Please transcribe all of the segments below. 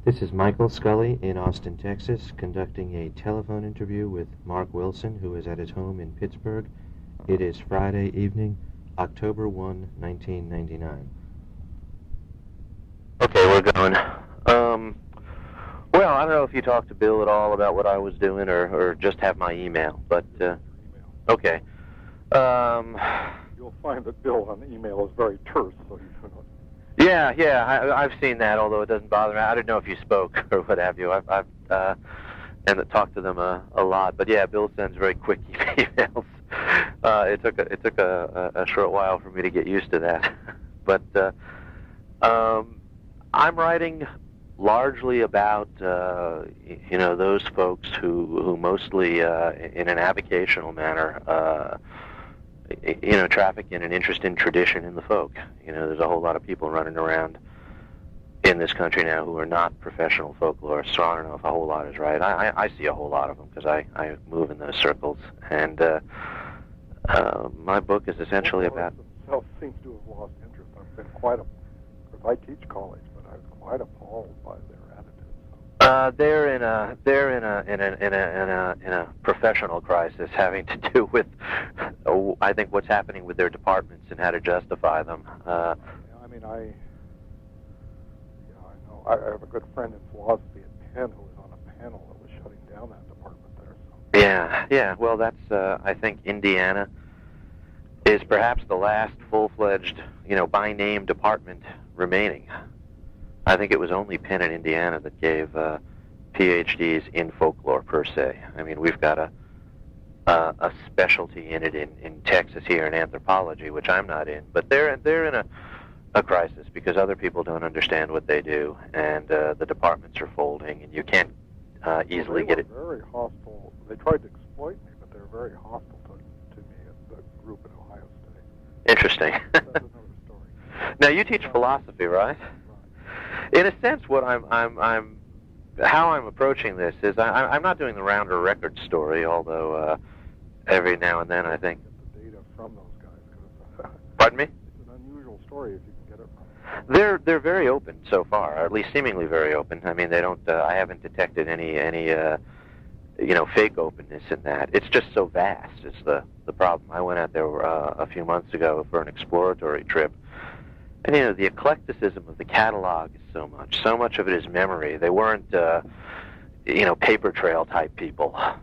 This is Michael Scully in Austin, Texas, conducting a telephone interview with Mark Wilson, who is at his home in Pittsburgh. It is Friday evening, October 1, 1999. Okay, we're going. Well, I don't know if you talked to Bill at all about what I was doing or just have my email, but, okay. You'll find that Bill on the email is very terse, so Yeah, I've seen that, although it doesn't bother me. I didn't know if you spoke or what have you. I've and talked to them a lot, but yeah, Bill sends very quick emails. It took a short while for me to get used to that, but I'm writing largely about those folks who mostly in an avocational manner traffic in an interest in tradition in the folk. There's a whole lot of people running around in this country now who are not professional folklorists, so I don't know if a whole lot is right. I see a whole lot of them because I move in those circles, and my book is essentially about... Themselves seems to have lost interest. I've been quite because I teach college, but I was quite appalled by their attitudes. They're in a professional crisis having to do with, I think, what's happening with their departments and how to justify them. I know. I have a good friend in philosophy at Penn who was on a panel that was shutting down that department there. So. Yeah. Well, that's I think Indiana is perhaps the last full-fledged, by name department remaining. I think it was only Penn and Indiana that gave PhDs in folklore per se. I mean, we've got a specialty in it in Texas here in anthropology, which I'm not in, but they're in a crisis because other people don't understand what they do, and the departments are folding, and you can't easily get it. They were very hostile. They tried to exploit me, but they were very hostile to me at the group at Ohio State. Interesting. That's another story. Now you teach philosophy, right? In a sense, what how I'm approaching this is I'm not doing the Rounder Records story, although every now and then I think. Get the data from those guys. Pardon me? It's an unusual story if you can get it from them. They're very open so far, or at least seemingly very open. I mean, they don't. I haven't detected any fake openness in that. It's just so vast. It's the problem. I went out there a few months ago for an exploratory trip. And, the eclecticism of the catalog is so much. So much of it is memory. They weren't, paper trail type people. Oh,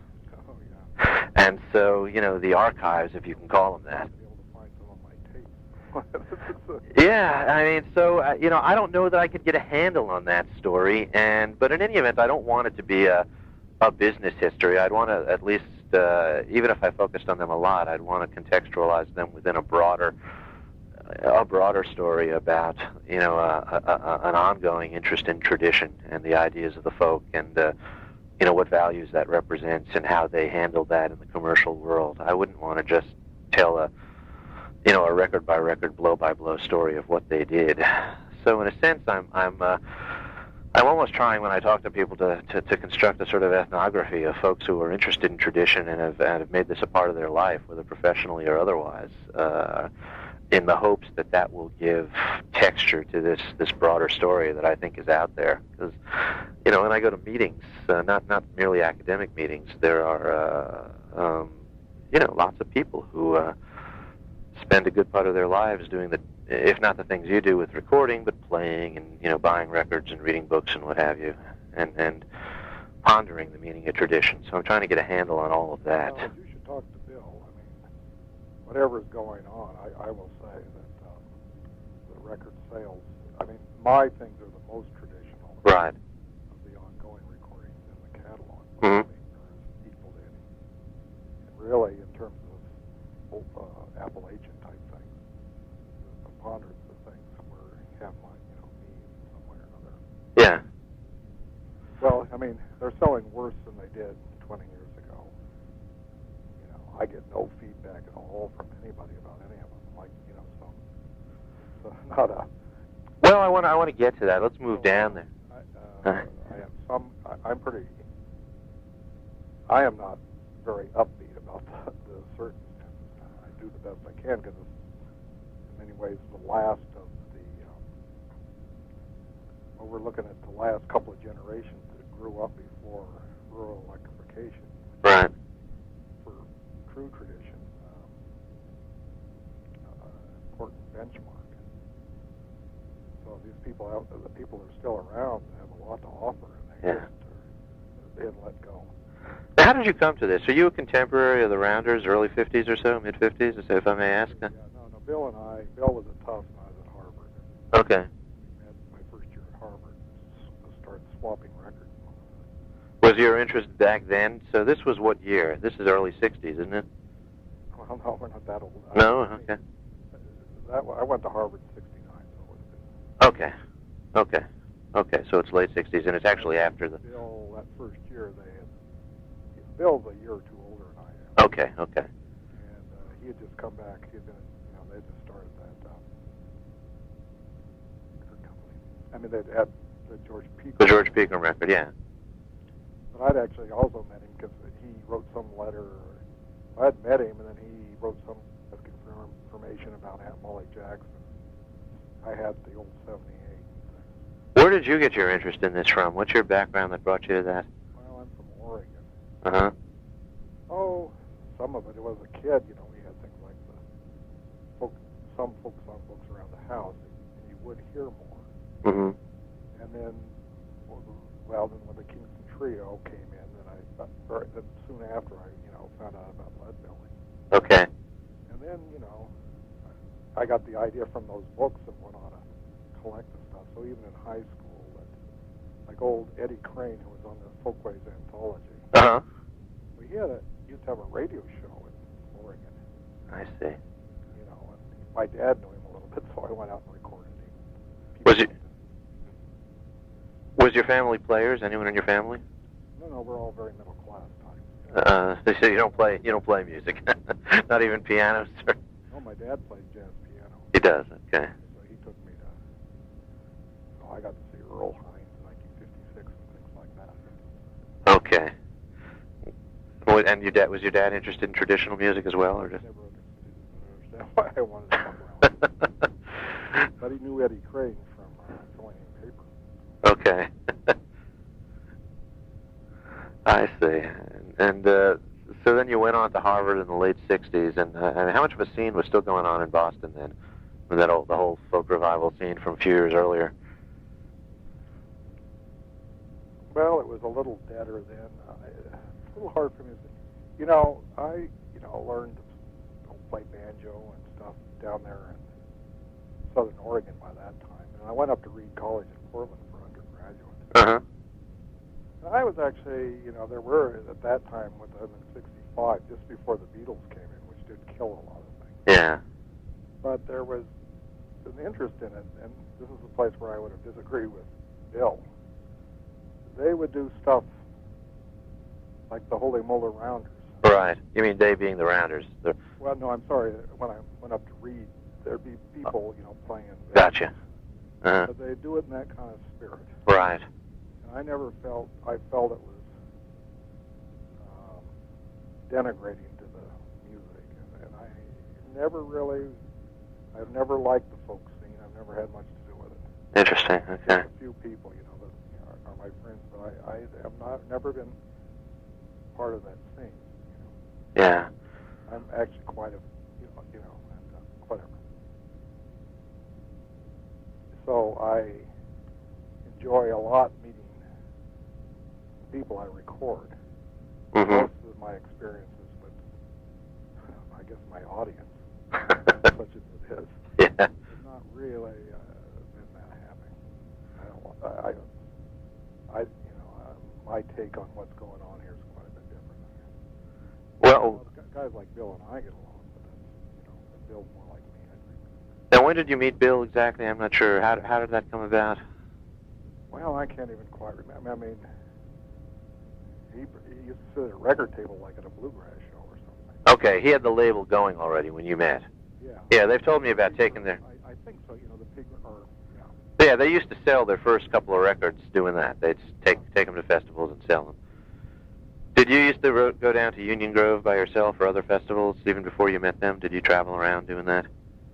yeah. And so, the archives, if you can call them that. I'll be able to find some of my tapes. Yeah, I mean, so, I don't know that I could get a handle on that story. But in any event, I don't want it to be a business history. I'd want to at least, even if I focused on them a lot, I'd want to contextualize them within a broader story about an ongoing interest in tradition and the ideas of the folk and what values that represents and how they handle that in the commercial world. I wouldn't want to just tell a record by record, blow by blow story of what they did. So in a sense, I'm almost trying when I talk to people to construct a sort of ethnography of folks who are interested in tradition and have made this a part of their life, whether professionally or otherwise. In the hopes that will give texture to this broader story that I think is out there. Because, when I go to meetings, not merely academic meetings, there are, lots of people who spend a good part of their lives doing if not the things you do with recording, but playing and, buying records and reading books and what have you, and pondering the meaning of tradition. So I'm trying to get a handle on all of that. Well, you should talk to Bill. I mean, whatever's going on, I will say that the record sales, my things are the most traditional. Right. Of the ongoing recordings in the catalog. Mm-hmm. They're equal to any. And really, in terms of Appalachian type things, the preponderance of things have my, me somewhere or another. Yeah. Well, they're selling worse than they did 20 years ago. I get no feedback at all from anybody about any of them. So not a. Well, I want to get to that. Let's move down there. I am not very upbeat about the circumstances. I do the best I can because it's in many ways the last of the. we're looking at the last couple of generations that grew up before rural electrification. Right. For true tradition, important benchmark. So these people, the people that are still around, have a lot to offer, and they hadn't let go. Now, how did you come to this? Are you a contemporary of the Rounders, early 50s or so, mid 50s, if I may ask? Yeah, no. Bill was a tough when I was at Harvard. Okay. We met my first year at Harvard, started swapping records. Was your interest back then? So this was what year? This is early 60s, isn't it? Well, no, we're not that old. No? Okay. I went to Harvard in '69, so it would have been. Okay, so it's late 60s, and it's actually after the... Bill, that first year, Bill's a year or two older than I am. Okay. And he had just come back. He had been, they had just started that record company. I mean, they'd had the George Peak. The George Peak record, yeah. But I'd actually also met him because he wrote some letter. I had met him, and then he wrote some asking for information about Aunt Molly Jackson. I had the old 78. Where did you get your interest in this from? What's your background that brought you to that? Well, I'm from Oregon. Uh-huh. Oh, some of it. It was a kid, we had things like some folk song books around the house, and you would hear more. Mm-hmm. And then, then when the Kingston Trio came in, then soon after I, found out about lead belly. Okay. And then, I got the idea from those books and went on to collect the stuff. So even in high school, like old Eddie Crane, who was on the Folkways Anthology, Uh-huh. he used to have a radio show in Oregon. I see. And my dad knew him a little bit, so I went out and recorded him. Was your family players? Anyone in your family? No, we're all very middle class types. So you don't play music, not even pianos. Or... No, my dad played jazz piano. He does. Okay. So he took me to. I got to see Earl Hines in 1956 and things like that. Okay. Well, and was your dad interested in traditional music as well, or just? Never understand why I wanted to come around. But he knew Eddie Crane from filling in paper. Okay. I see. And so then you went on to Harvard in the late 60s, and how much of a scene was still going on in Boston then? With the whole folk revival scene from a few years earlier? Well, it was a little deader then. It's a little hard for me to... I learned to play banjo and stuff down there in Southern Oregon by that time. And I went up to Reed College in Portland for undergraduate. Uh-huh. And I was actually, there were, at that time, with them in '65, just before the Beatles came in, which did kill a lot of things. Yeah. But there was an interest in it, and this is the place where I would have disagreed with Bill. They would do stuff like the Holy Molar Rounders. Right. You mean they being the Rounders? Well, no, I'm sorry. When I went up to read, there'd be people, playing. Gotcha. Uh-huh. But they do it in that kind of spirit. Right. And I felt it was denigrating to the music. And I've never liked the folk scene. I've never had much to do with it. Interesting. Okay. There's a few people, that are my friends, but I have never been part of that scene. Yeah. I'm actually quite whatever. So I enjoy a lot meeting the people I record. Mm-hmm. Most of my experiences with, I guess, my audience, such as it is, Yeah. has not really been that happy. My take on what's going on here is quite a bit different. Well, guys like Bill and I get along, but that's, Bill's more like me, I think. now when did you meet Bill exactly? I'm not sure. How did that come about? Well, I can't even quite remember. I mean, he used to sit at a record table like at a bluegrass show or something. Okay, he had the label going already when you met. Yeah. Yeah, they've told me about taking their... I think so. The pig, or yeah. Yeah, they used to sell their first couple of records doing that. They'd take them to festivals and sell them. Did you used to go down to Union Grove by yourself or other festivals even before you met them? Did you travel around doing that?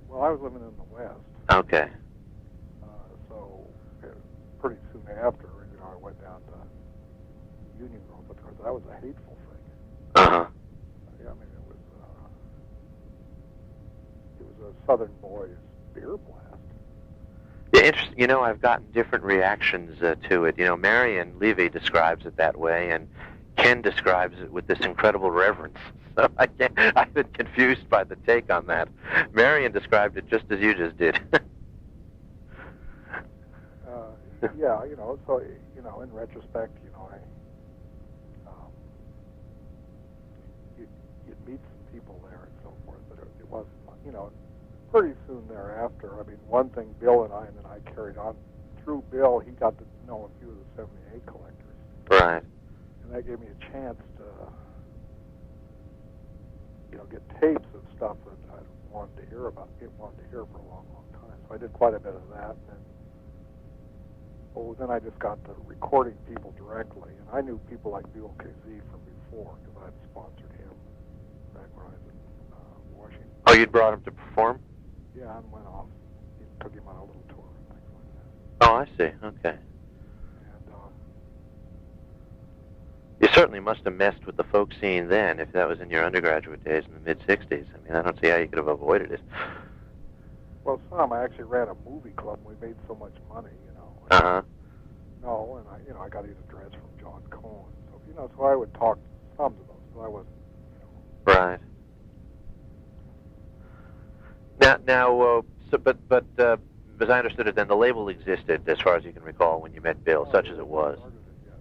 Well, I was living in the West. Okay. So pretty soon after, I went down to Union Grove, but of course that was a hateful thing. Uh-huh. Yeah, I mean, it was a Southern boys beer blast. Yeah, interesting. I've gotten different reactions to it. Marion Levy describes it that way, and Ken describes it with this incredible reverence. So I've been confused by the take on that. Marion described it just as you just did. Yeah, so, in retrospect, you'd meet some people there and so forth, but it wasn't, pretty soon thereafter, I mean, one thing Bill and I carried on, through Bill, he got to know a few of the 78 collectors. Right. And that gave me a chance to, get tapes of stuff that I wanted to hear for a long, long time. So I did quite a bit of that. And then I just got to recording people directly. And I knew people like Bill KZ from before because I had sponsored him back when I was in Washington. Oh, you'd brought him to perform? Yeah, and went off. Took him on a little tour and things like that. Oh, I see. Okay. And you certainly must have messed with the folk scene then, if that was in your undergraduate days in the mid-'60s. I mean, I don't see how you could have avoided it. Well, I actually ran a movie club, and we made so much money, Uh-huh. No, and I got his address from John Cohen. So, so I would talk some to those, but I wasn't, Right. Now, but as I understood it, then the label existed, as far as you can recall, when you met Bill, such as it was.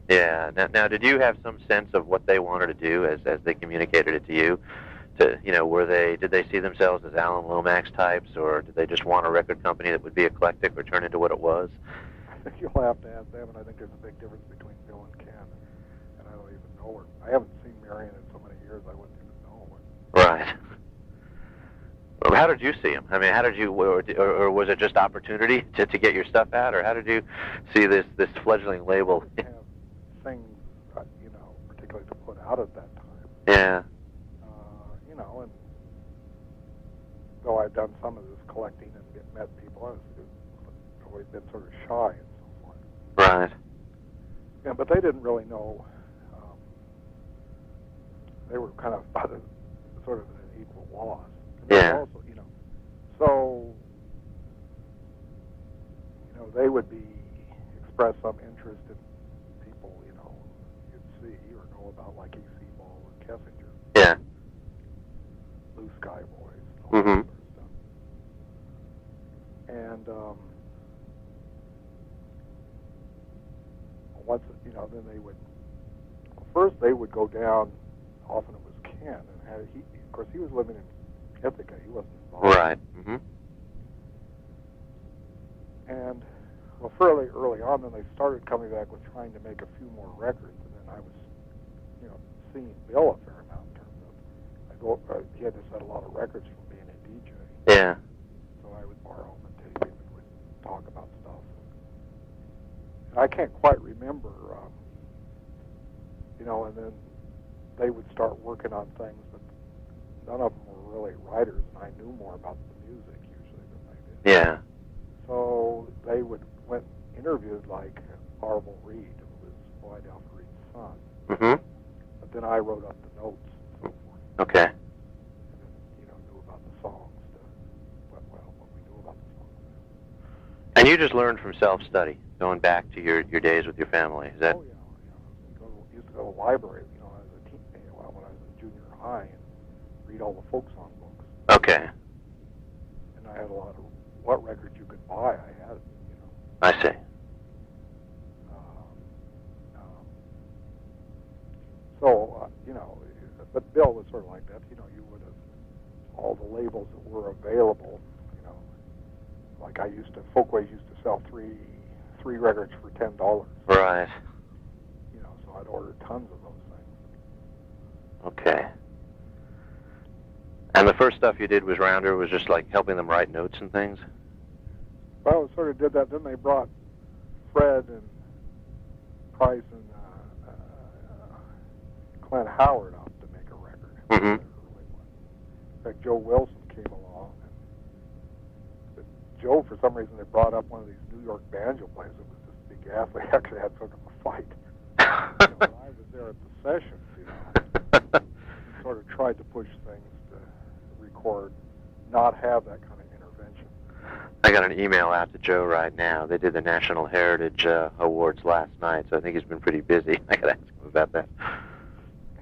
Yeah. Now, did you have some sense of what they wanted to do as they communicated it to you? Did they see themselves as Alan Lomax types, or did they just want a record company that would be eclectic or turn into what it was? I think you'll have to ask them, and I think there's a big difference between Bill and Ken, and I don't even know her. I haven't seen Marion in so many years, I wouldn't even know her. Right. Well, how did you see him? I mean, how did you, or was it just opportunity to get your stuff out, or how did you see this fledgling label? I didn't have things, particularly to put out at that time. Yeah. And though I've done some of this collecting and met people, I've always been sort of shy and so forth. Right. Yeah, but they didn't really know. They were kind of sort of an equal loss. And Yeah. Also, so, they would express some interest in people, you'd see or know about, like E.C. Ball and Kessinger. Yeah. Blue Sky Boys, and all Mm-hmm. that sort of stuff. And once, then they would, first they would go down, often it was Ken, and of course he was living in Ithaca, he wasn't involved. Right. Mm-hmm. And, well, fairly early on, then they started coming back with trying to make a few more records, and then I was, seeing Bill a fair amount in terms of, he had just had a lot of records from being a DJ. Yeah. So I would borrow him and tape him and would talk about stuff. And I can't quite remember, and then they would start working on things, but none of them were really writers, and I knew more about the music usually than they did. Yeah. So they went interviewed like Arvel Reed, who was Lloyd Alfred Reed's son. Mm-hmm. But then I wrote up the notes and so forth. Okay. And then, knew about the songs, what we knew about the songs. And you just learned from self-study, going back to your days with your family. Is that? Oh, yeah. Used to go to the library, as a teenager, when I was in junior high, and read all the folk song books. Okay. And I had a lot of what records you could buy. I had, I see. But Bill was sort of like that. You would have all the labels that were available. Like Folkways used to sell three records for $10. Right. So I'd order tons of those things. Okay. And the first stuff you did was Rounder was just like helping them write notes and things? Well, we sort of did that. Then they brought Fred and Price and Clint Howard up to make a record. Mm-hmm. In fact, Joe Wilson came along. But Joe, for some reason, they brought up one of these New York banjo players that was just speak ghastly, actually had sort of a fight. When I was there at the sessions, he sort of tried to push things to record, not have that kind of intervention. I got an email out to Joe right now. They did the National Heritage Awards last night, so I think he's been pretty busy. I got to ask him about that.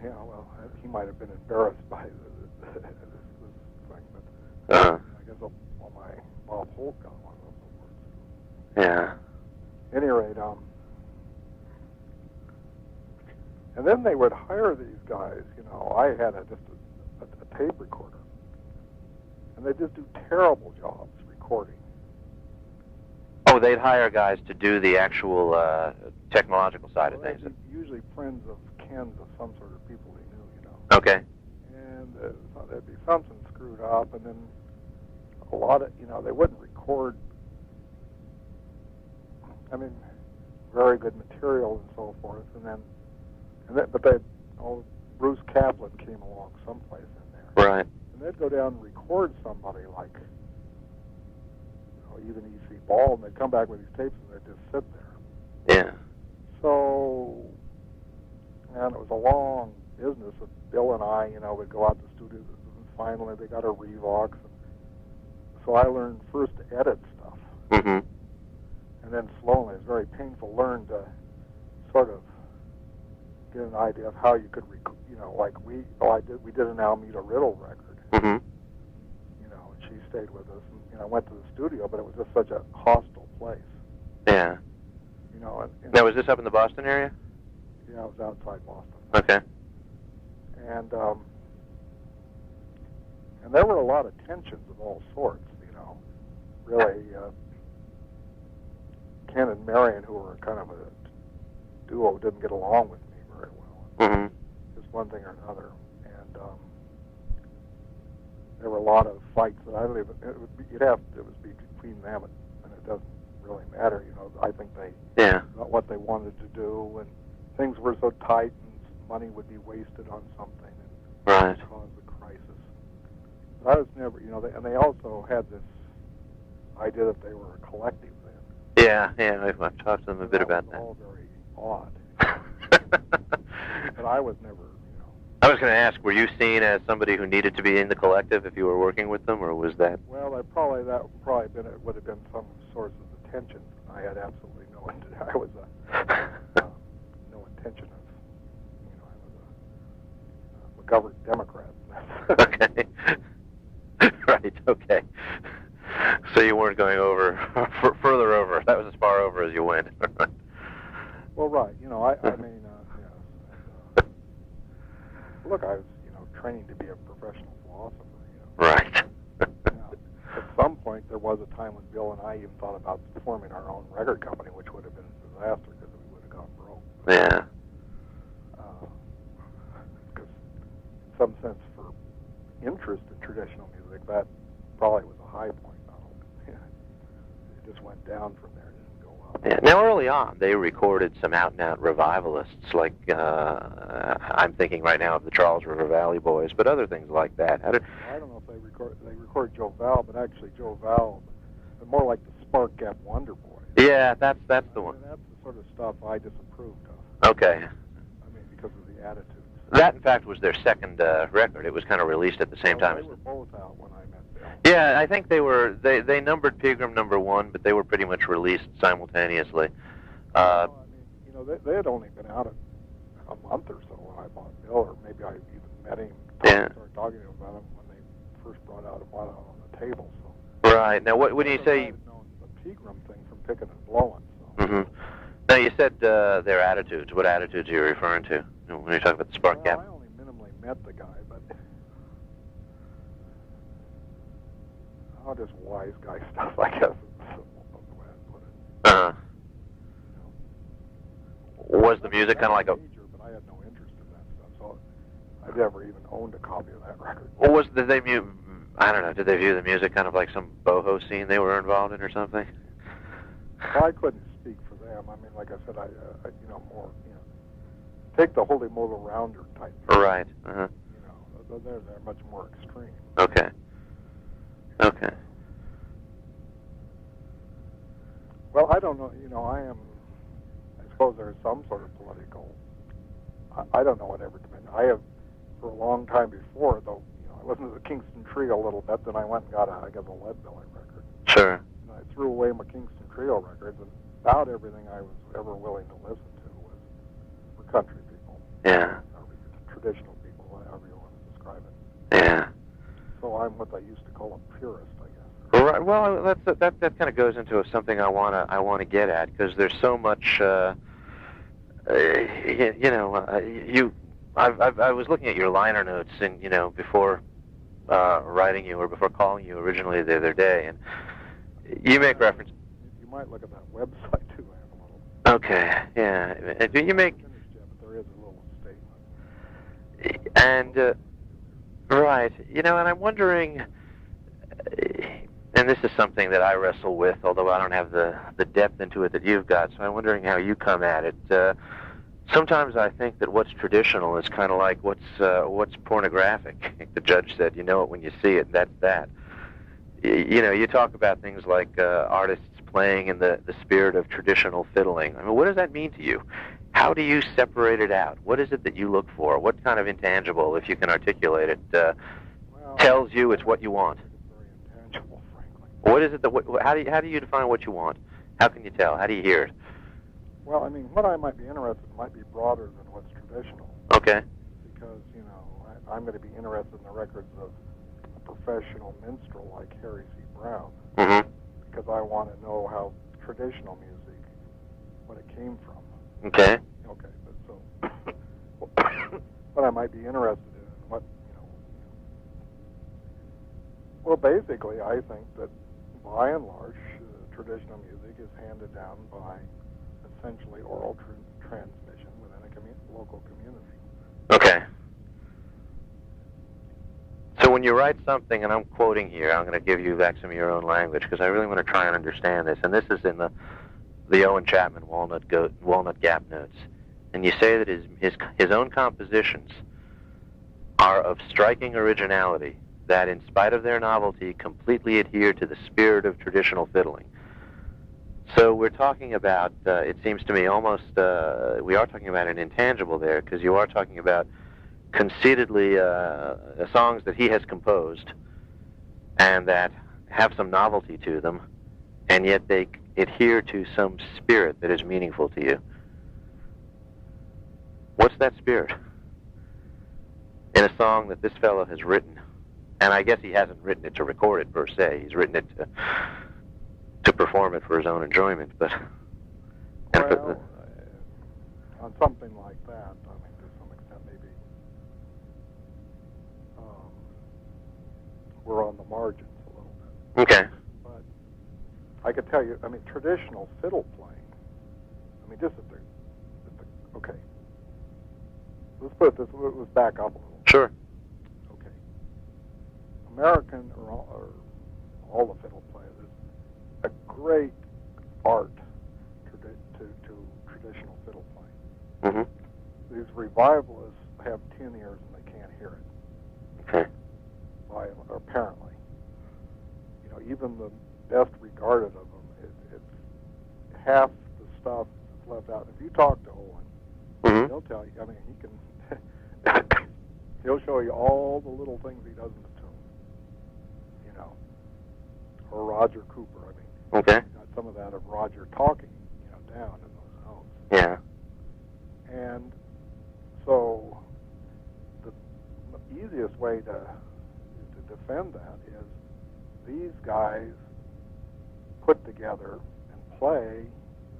Yeah, well, he might have been embarrassed by this thing, but Uh-huh. I guess my Bob Holt got one of those awards. Yeah. At any rate, and then they would hire these guys. I had just a tape recorder, and they just do terrible jobs recording. Oh, they'd hire guys to do the actual technological side of things. Usually friends of Ken's of some sort of people they knew, Okay. And there'd be something screwed up, and then a lot of, they wouldn't record, very good material and so forth, but Bruce Kaplan came along someplace in there. Right. And they'd go down and record somebody like, even E.C. Ball, and they'd come back with these tapes and they'd just sit there. Yeah. So, and it was a long business. Bill and I, would go out to the studio, and finally they got a Revox. So I learned first to edit stuff. Mm-hmm. And then slowly, it was very painful, learn to sort of get an idea of how you could, like we did an Almeda Riddle record. Mm-hmm. And she stayed with us. And I went to the studio, but it was just such a hostile place. Yeah. And Now, was this up in the Boston area? Yeah, it was outside Boston. Okay. And there were a lot of tensions of all sorts, really. Ken and Marion, who were kind of a duo, didn't get along with me very well. Mm-hmm. Just one thing or another. And there were a lot of fights that I believe it would be between them, and it doesn't really matter. I think they got what they wanted to do, and things were so tight, and money would be wasted on something, and cause a crisis. But I was never, they also had this idea that they were a collective then. Yeah, I've talked to them a bit about that. All very odd. But I was never, I was going to ask, were you seen as somebody who needed to be in the collective if you were working with them, or was that? Well, it would have been some source of attention. I had absolutely no intention. I was no intention of, I was a McGovern Democrat. Okay. Right. Okay. So you weren't going over further over. That was as far over as you went. Well, right. Look, I was, training to be a professional philosopher. Right. At some point, there was a time when Bill and I even thought about forming our own record company, which would have been a disaster because we would have gone broke. Yeah. Because, in some sense, for interest in traditional music, that probably was a high point. It just went down from there. It didn't go up. Yeah. Now, early on, they recorded some out-and-out revivalists, like I'm thinking right now of the Charles River Valley Boys, but other things like that. I don't know if they recorded Joe Val, but actually Joe Val, more like the Spark Gap Wonder Boys. Yeah, that's the one. That's the sort of stuff I disapproved of. Okay. Because of the attitudes. That, in fact, was their second record. It was kind of released at the same time. They were both out when I met Bill. Yeah, I think they numbered Pegram #1, but they were pretty much released simultaneously. They had only been out a month or so when I bought Bill, or maybe I even met him. Started talking to him about him when they first brought out on the table. So. Right. Now, what do you say? I had known the Pegram thing from Picking and Blowing. So. Mm-hmm. Now, you said their attitudes. What attitudes are you referring to when you're talking about the Spark Gap? I only minimally met the guy, but just wise guy stuff, I guess. Is the way I put it. Uh-huh. Was the music kind of like a... But I had no interest in that stuff, so I never even owned a copy of that record. Or did they view the music kind of like some boho scene they were involved in or something? Well, I couldn't speak for them. Like I said, I more, take the Holy Motor Rounder type. Right. Uh-huh. They're much more extreme. Okay. Well, I don't know. I am suppose there's some sort of political. I don't know whatever dimension. I have, for a long time before, though, I listened to the Kingston Trio a little bit, then I went and got a Leadbelly record. Sure. And I threw away my Kingston Trio records, and about everything I was ever willing to listen to was for country people. Yeah. Traditional people, however you want to describe it. Yeah. So I'm what I used to call a purist, I guess. Right. Well, that kind of goes into something I want to get at, because there's so much. I was looking at your liner notes, and before writing you or before calling you originally the other day, and you make reference. You might look at that website too. I have a little. Okay. Yeah. Do you make? Finished yet, but there is a little statement. And right, and I'm wondering. And this is something that I wrestle with, although I don't have the depth into it that you've got, so I'm wondering how you come at it. Sometimes I think that what's traditional is kind of like what's pornographic. The judge said, you know it when you see it, and that's that. You talk about things like artists playing in the spirit of traditional fiddling. I mean, what does that mean to you? How do you separate it out? What is it that you look for? What kind of intangible, if you can articulate it, tells you it's what you want? What is it that? How do you define what you want? How can you tell? How do you hear it? Well, I mean, what I might be interested in might be broader than what's traditional. Okay. Because I'm going to be interested in the records of a professional minstrel like Harry C. Brown. Mm-hmm. Because I want to know how traditional music, what it came from. Okay. Okay, but so what I might be interested in, what Well, basically, I think that by and large, traditional music is handed down by essentially oral transmission within a local community. Okay. So when you write something, and I'm quoting here, I'm going to give you back some of your own language, because I really want to try and understand this, and this is in the Owen Chapman Walnut Gap notes, and you say that his own compositions are of striking originality, that in spite of their novelty completely adhere to the spirit of traditional fiddling. So we're talking about, it seems to me almost, we are talking about an intangible there, because you are talking about conceitedly songs that he has composed and that have some novelty to them, and yet they adhere to some spirit that is meaningful to you. What's that spirit in a song that this fellow has written? And I guess he hasn't written it to record it per se. He's written it to perform it for his own enjoyment. But well, on something like that, I mean, to some extent, maybe we're on the margins a little bit. Okay. But I could tell you, I mean, traditional fiddle playing. I mean, just okay. Let's put it this. Let's back up a little. Sure. American or all the fiddle players is a great art to traditional fiddle playing. Mm-hmm. These revivalists have 10 ears and they can't hear it. Okay. Apparently, even the best regarded of them, it's half the stuff that's left out. If you talk to Owen, mm-hmm. he'll tell you. I mean, he can. He'll show you all the little things he does in the tune. Or Roger Cooper. I mean, okay. Got some of that of Roger talking, down in those notes. Yeah. And so the easiest way to defend that is these guys put together and play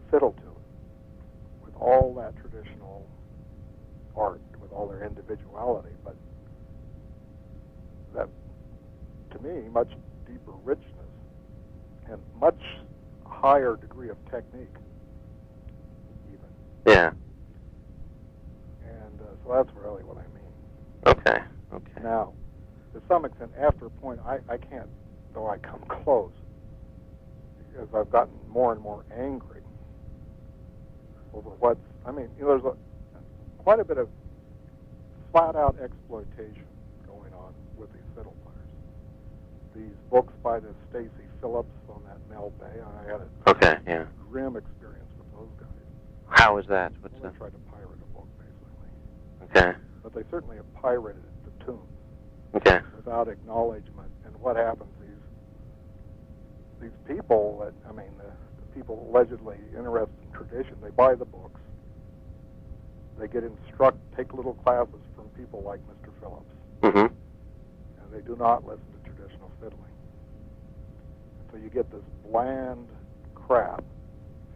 fiddle to it with all that traditional art, with all their individuality, but that, to me, much deeper richness and much higher degree of technique, even. Yeah. And so that's really what I mean. Okay. Now, to some extent, after a point, I can't, though I come close, because I've gotten more and more angry over what's, I mean, there's quite a bit of flat-out exploitation going on with these fiddle players. These books by the Stacy Phillips on that Mel Bay, I had a grim experience with those guys. How is that? What's They tried to pirate a book, basically. Okay. But they certainly have pirated the tunes Okay. without acknowledgement. And what happens? These people that, I mean, the people allegedly interested in tradition, they buy the books. They get take little classes from people like Mr. Phillips. Mm-hmm. And they do not listen to traditional fiddling. So you get this bland crap.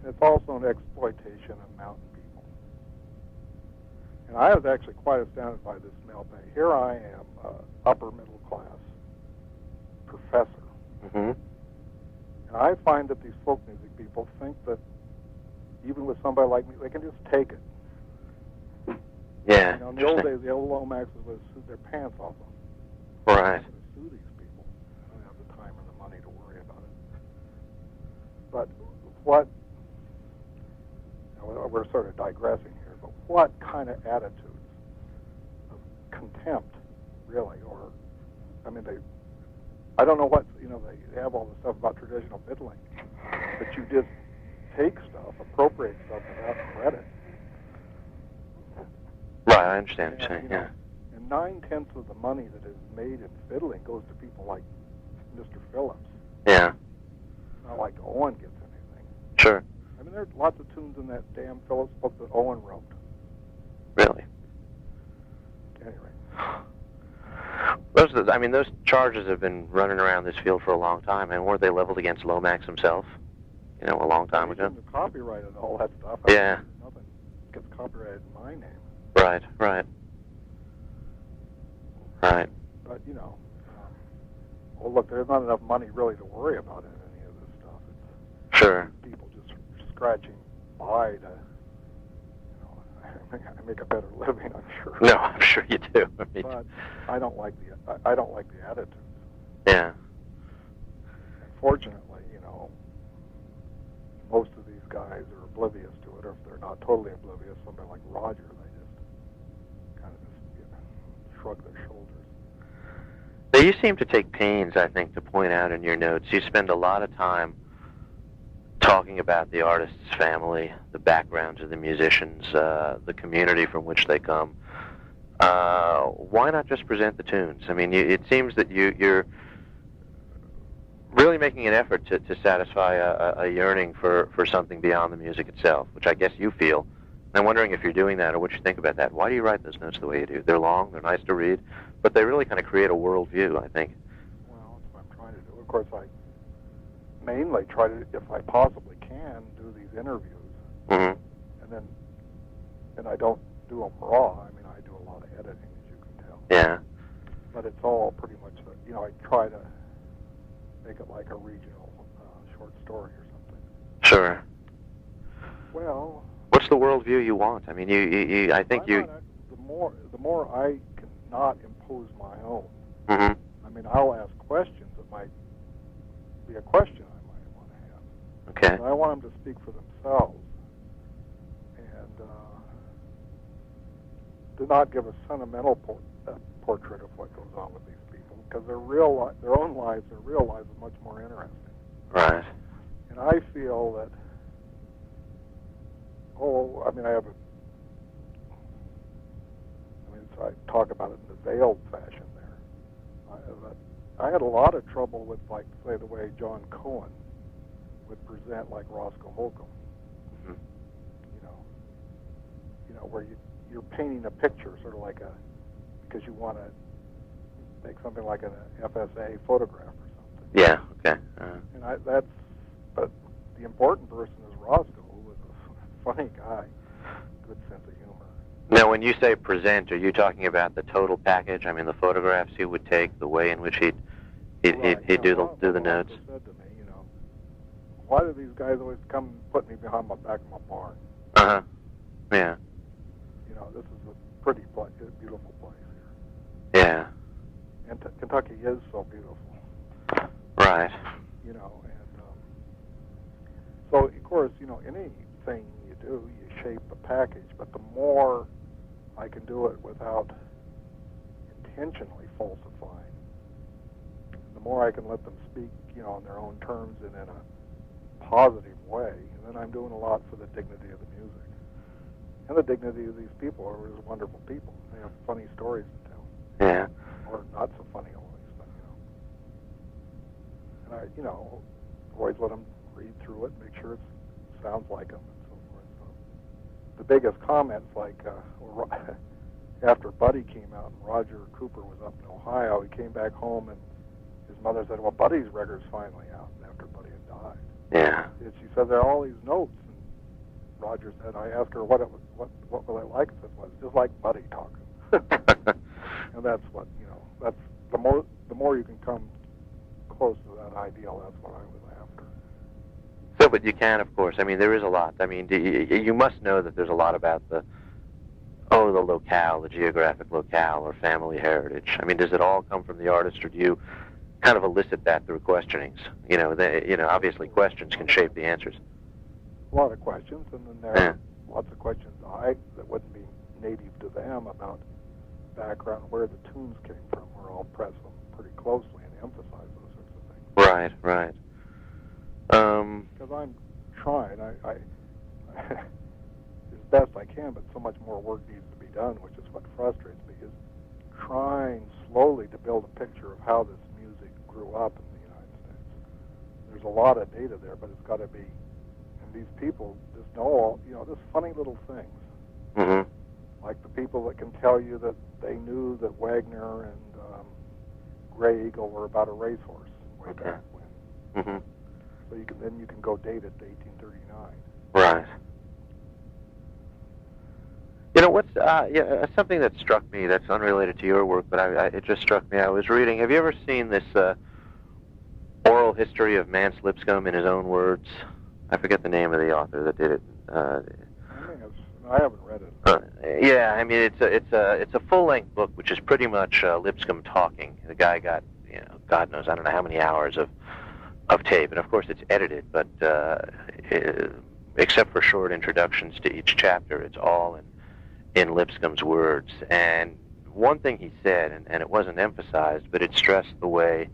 And it's also an exploitation of mountain people. And I was actually quite astounded by this mailbag. Here I am, upper middle class professor. Mm-hmm. And I find that these folk music people think that even with somebody like me, they can just take it. Yeah. You know, in the old days, the old Lomaxes would sue their pants off them. Right. I'm going to sue these people. I don't have the time or the money to worry about it. But what, you know, we're sort of digressing here, but what kind of attitudes of contempt, really, or, I mean, I don't know what, you know, they have all this stuff about traditional fiddling, but you just take stuff, appropriate stuff without credit. Right, I understand what you're saying, You know, and 9/10 of the money that is made in fiddling goes to people like Mr. Phillips. Yeah. Not like Owen gets anything. Sure. I mean, there's lots of tunes in that damn Phillips book that Owen wrote. Really? Anyway. Those charges have been running around this field for a long time, and weren't they leveled against Lomax himself? You know, a long time ago. He copyrighted all that stuff. Yeah. Nothing gets copyrighted in my name. Right. Right. Right. But you know, well, look, there's not enough money really to worry about in any of this stuff. It's Sure. people just scratching by to, you know, I make a better living, I'm sure. No, I'm sure you do. But I don't like the attitudes. Yeah. Unfortunately, you know, most of these guys are oblivious to it, or if they're not totally oblivious, somebody like Roger, they just kind of shrug their shoulders. Now, you seem to take pains, I think, to point out in your notes. You spend a lot of time talking about the artist's family, the backgrounds of the musicians, the community from which they come. Why not just present the tunes? I mean, it seems that you're really making an effort to satisfy a yearning for something beyond the music itself, which I guess you feel. I'm wondering if you're doing that or what you think about that. Why do you write those notes the way you do? They're long, they're nice to read, but they really kind of create a worldview, I think. Well, that's what I'm trying to do. Of course, I mainly try to, if I possibly can, do these interviews. Mm-hmm. And I don't do them raw. I mean, I do a lot of editing, as you can tell. Yeah. But it's all pretty much, you know, I try to make it like a regional short story or something. Sure. Well, what's the worldview you want? I mean, I think the more I can not impose my own. Mm-hmm. I mean, I'll ask questions that might be a question I might want to have. Okay. But I want them to speak for themselves, and do not give a sentimental portrait of what goes on with these people, because their own lives, their real lives, are much more interesting. Right. And I feel that. I mean, so I talk about it in the veiled fashion there. I had a lot of trouble with, like, say, the way John Cohen would present, like, Roscoe Holcomb. Mm-hmm. You know, where you're painting a picture, sort of like because you want to make something like an FSA photograph or something. Yeah. Okay. And but the important person is Roscoe, who was a funny guy, good sense of humor. Now, when you say present, are you talking about the total package? I mean, the photographs he would take, the way in which he'd do the notes. Roscoe said to me, you know, why do these guys always come and put me behind my back of my barn? Uh-huh. Yeah. You know, this is a pretty place, a beautiful place here. Yeah. And Kentucky is so beautiful. Right. You know, and so, of course, you know, anything you do, you shape a package, but the more I can do it without intentionally falsifying, the more I can let them speak, you know, on their own terms and in a positive way, and then I'm doing a lot for the dignity of the music. and the dignity of these people are just wonderful people. They have funny stories to tell. Yeah. Or not so funny always, but and I always let them read through it, make sure it sounds like them, and so forth. So the biggest comments, like after Buddy came out and Roger Cooper was up in Ohio, he came back home and his mother said, "Well, Buddy's record's finally out." After Buddy had died, Yeah. and she said there are all these notes, and Roger said, I asked her what will I like? It was just like Buddy talking. And that's what that's the more you can come close to that ideal, that's what I was after. So, but you can, of course. I mean, there is a lot. I mean, you must know that there's a lot about the locale, the geographic locale, or family heritage. I mean, does it all come from the artist, or do you kind of elicit that through questionings? Obviously questions can shape the answers. A lot of questions, and then there are lots of questions that wouldn't be native to them about background, where the tunes came from, where I'll press them pretty closely and emphasize those sorts of things. Right. Because I'm trying, I as best I can, but so much more work needs to be done, which is what frustrates me, is trying slowly to build a picture of how this music grew up in the United States. There's a lot of data there, but it's got to be, and these people just know all, just funny little things. Mm-hmm. Like the people that can tell you that they knew that Wagner and Gray Eagle were about a racehorse way back when. Mm-hmm. So you can go date it to 1839. Right. What's something that struck me that's unrelated to your work, but it just struck me. I was reading. Have you ever seen this oral history of Mance Lipscomb in his own words? I forget the name of the author that did it. I haven't read it. Yeah, I mean it's a full-length book, which is pretty much Lipscomb talking. The guy got God knows, I don't know how many hours of tape, and of course it's edited, but except for short introductions to each chapter, it's all in Lipscomb's words. And one thing he said, and it wasn't emphasized, but it stressed the way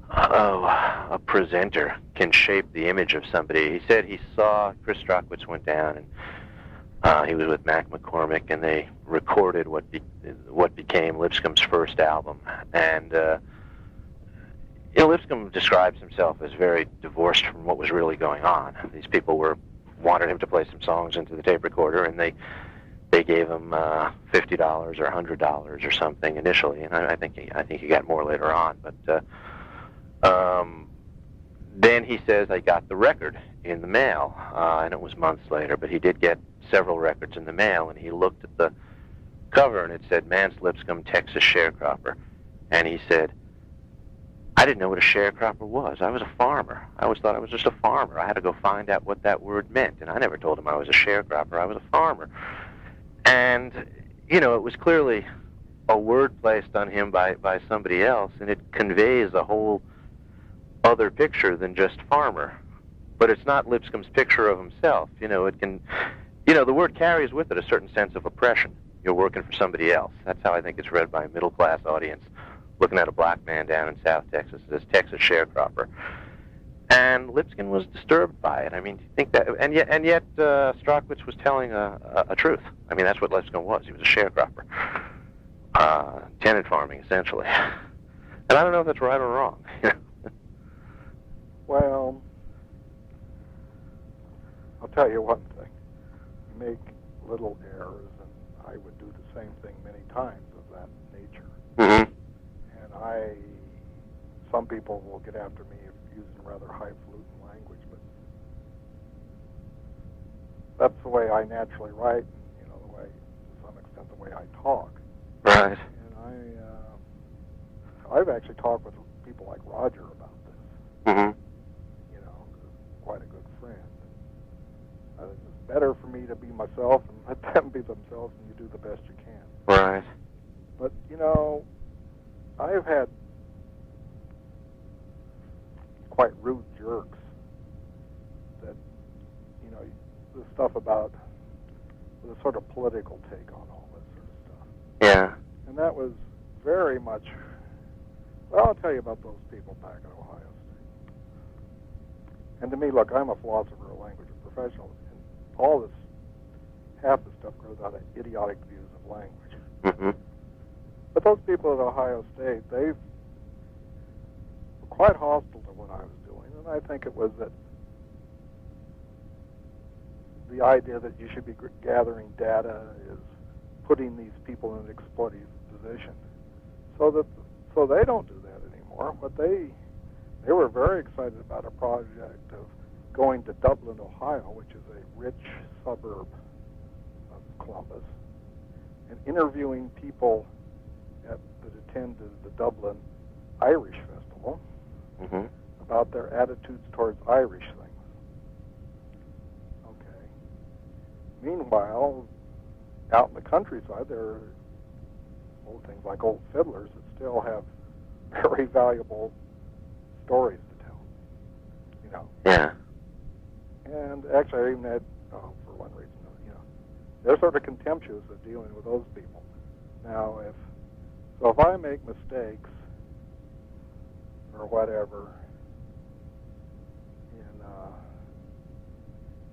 a presenter can shape the image of somebody. He said he saw Chris Strachwitz went down, and he was with Mac McCormick, and they recorded what became Lipscomb's first album. And Lipscomb describes himself as very divorced from what was really going on. These people wanted him to play some songs into the tape recorder, and they gave him $50 or $100 or something initially, and I think he got more later on. But then he says, I got the record in the mail, and it was months later, but he did get several records in the mail, and he looked at the cover, and it said Mance Lipscomb, Texas Sharecropper, and he said, I didn't know what a sharecropper was. I was a farmer. I always thought I was just a farmer. I had to go find out what that word meant, and I never told him I was a sharecropper. I was a farmer. And, it was clearly a word placed on him by somebody else, and it conveys a whole other picture than just farmer. But it's not Lipscomb's picture of himself. It can, the word carries with it a certain sense of oppression. You're working for somebody else. That's how I think it's read by a middle-class audience looking at a black man down in South Texas as Texas Sharecropper. And Lipscomb was disturbed by it. I mean, think that, and yet Strachwitz was telling a truth. I mean, that's what Lipscomb was. He was a sharecropper, tenant farming essentially. And I don't know if that's right or wrong. Well, I'll tell you one thing. You make little errors, and I would do the same thing many times of that nature. Mm-hmm. And some people will get after me using rather highfalutin language, but that's the way I naturally write, the way, to some extent, the way I talk. Right. And I've actually talked with people like Roger about this. Mm-hmm. Quite a good friend. It's better for me to be myself and let them be themselves, and you do the best you can. Right. But, I've had quite rude jerks that, the stuff about the sort of political take on all this sort of stuff. Yeah. And that was very much, well, I'll tell you about those people back in Ohio State. And to me, look, I'm a philosopher of language, a professional, and all this half the stuff grows out of idiotic views of language. Mm-hmm. But those people at Ohio State, they were quite hostile to what I was doing, and I think it was that the idea that you should be gathering data is putting these people in an exploitative position. So they don't do that anymore. But they were very excited about a project of going to Dublin, Ohio, which is a rich suburb of Columbus, and interviewing people that attended the Dublin Irish Festival Mm-hmm. about their attitudes towards Irish things. Okay. Meanwhile, out in the countryside, there are old things like old fiddlers that still have very valuable stories to tell. You know. Yeah. And actually, I even had, for one reason, they're sort of contemptuous of dealing with those people. Now, if I make mistakes or whatever,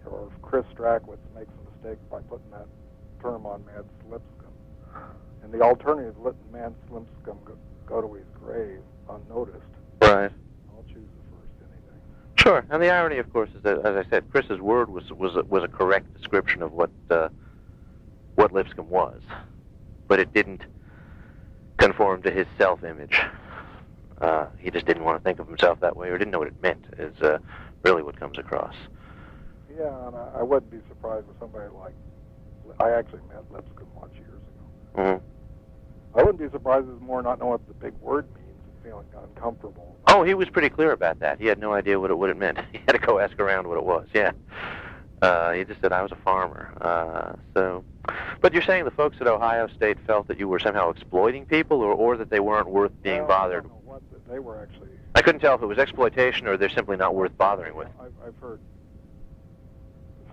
or if Chris Strakowitz makes a mistake by putting that term on Mads Lipscomb, and the alternative is letting Mads Lipscomb go to his grave unnoticed, Right. I'll choose the first anything. Sure. And the irony, of course, is that, as I said, Chris's word was a correct description of what Lipscomb was, but it didn't conform to his self-image. He just didn't want to think of himself that way, or didn't know what it meant, is really what comes across. Yeah, and I wouldn't be surprised with somebody like, I actually met Lipscomb once years ago. Mm-hmm. I wouldn't be surprised if more not knowing what the big word means and feeling uncomfortable. Oh, he was pretty clear about that. He had no idea what it meant. He had to go ask around what it was, yeah. He just said, I was a farmer. But you're saying the folks at Ohio State felt that you were somehow exploiting people, or that they weren't worth being bothered? I don't know what they were actually. I couldn't tell if it was exploitation or they're simply not worth bothering with. I've heard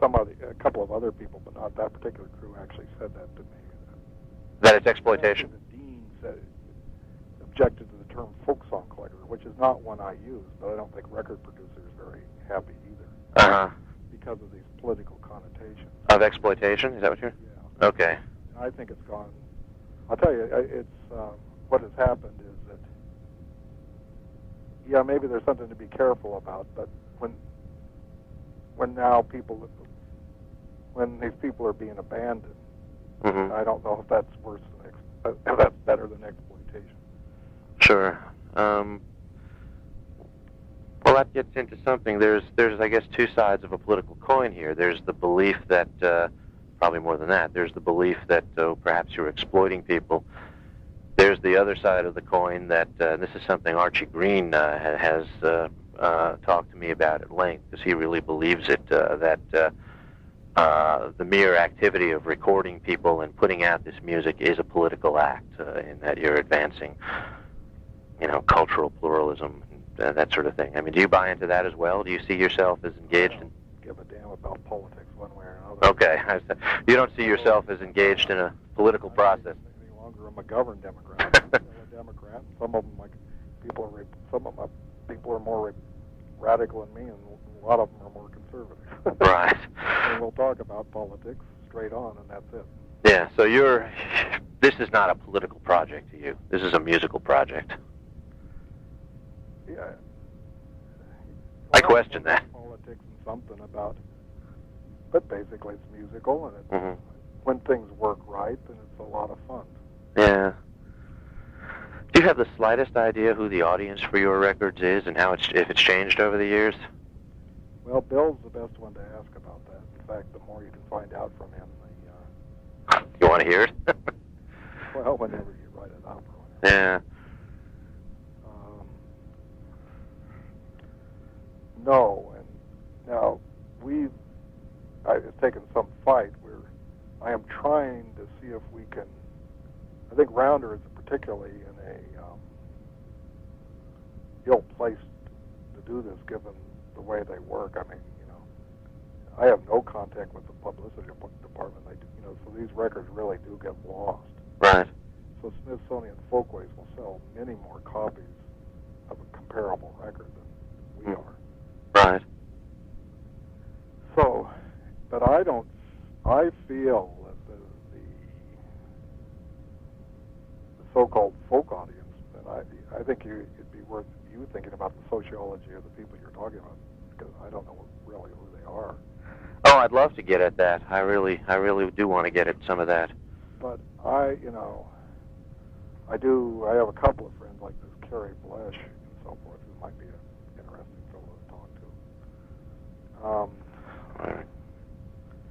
a couple of other people, but not that particular crew, actually said that to me. That it's exploitation? The dean objected to the term folk song collector, which is not one I use, but I don't think record producers are very happy either. Uh-huh. Because of these political connotations. Of exploitation? Is that what you're... Yeah. Okay. I think it's gone. I'll tell you, it's what has happened is that, yeah, maybe there's something to be careful about, but when these people are being abandoned, Mm-hmm. I don't know if that's worse than if that's better than exploitation. Sure. Well, that gets into something. There's I guess, two sides of a political coin here. There's the belief that, probably more than that, there's the belief that perhaps you're exploiting people. There's the other side of the coin that, this is something Archie Green has talked to me about at length, because he really believes it, that the mere activity of recording people and putting out this music is a political act, in that you're advancing, cultural pluralism, that sort of thing. I mean, do you buy into that as well? Do you see yourself as engaged in... Give a damn about politics one way or another. Okay. You don't see yourself as engaged in a political process. Any longer I'm a governed Democrat. I'm a Democrat. Some of them, some of my people are more radical than me, and a lot of them are more conservative. Right. And we'll talk about politics straight on, and that's it. Yeah, so this is not a political project to you. This is a musical project. Yeah. I question that. Politics and something about, but basically it's musical, and Mm-hmm. When things work right, then it's a lot of fun. Yeah. Do you have the slightest idea who the audience for your records is and if it's changed over the years? Well, Bill's the best one to ask about that. In fact, the more you can find out from him, You want to hear it? well, whenever you write an opera. Yeah. No, and now I've taken some fight where I am trying to see if we can. I think Rounder is particularly in a ill place to do this, given the way they work. I mean, I have no contact with the publicity department. So these records really do get lost. Right. So Smithsonian Folkways will sell many more copies of a comparable record than we are. Right. So, but I don't I feel that the so-called folk audience, that I think it'd be worth you thinking about the sociology of the people you're talking about, because I don't know really who they are. Oh, I'd love to get at that. I really do want to get at some of that. But I have a couple of friends like this Carrie Blesh and so forth, who might be an interesting fellow to talk to. All right.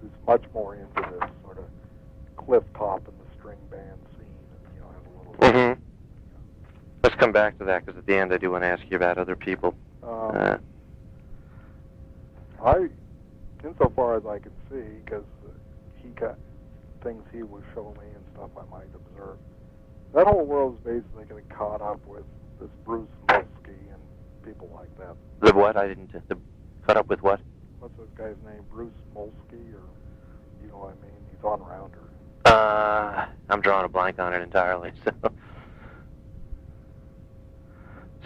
Who's much more into this sort of cliff top and the string band scene, and has a little. Mm-hmm. Let's come back to that, because at the end I do want to ask you about other people. Insofar as I can see, because he got things he would show me and stuff I might observe, that whole world is basically getting caught up with this Bruce Molsky and people like that. The what? I didn't. Caught up with what? What's this guy's name? Bruce Molsky, or you know what I mean? He's on Rounder. I'm drawing a blank on it entirely. So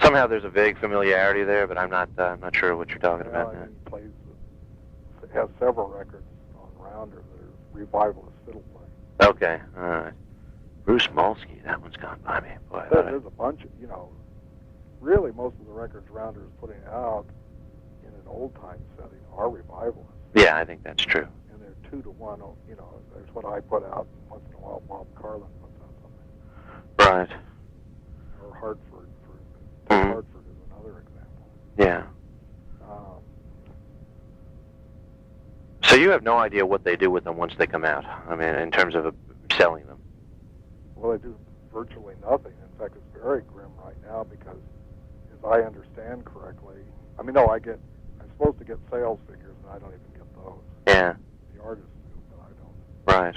somehow there's a vague familiarity there, but I'm not sure what you're talking about. He has several records on Rounder that are revivalist fiddle playing. Okay, all right. Bruce Molsky, that one's gone by me. Boy, there's a bunch of, really most of the records Rounder is putting out in an old-time setting are revivalists. Yeah, I think that's true. And they're 2 to 1, there's what I put out, and once in a while Bob Carlin puts out something. Right. Or Hartford, Hartford is another example. Yeah. So you have no idea what they do with them once they come out, I mean, in terms of selling them? Well, they do virtually nothing. In fact, it's very grim right now because, as I understand correctly, I'm supposed to get sales figures, and I don't even get those. Yeah. The artists do, but I don't. Right.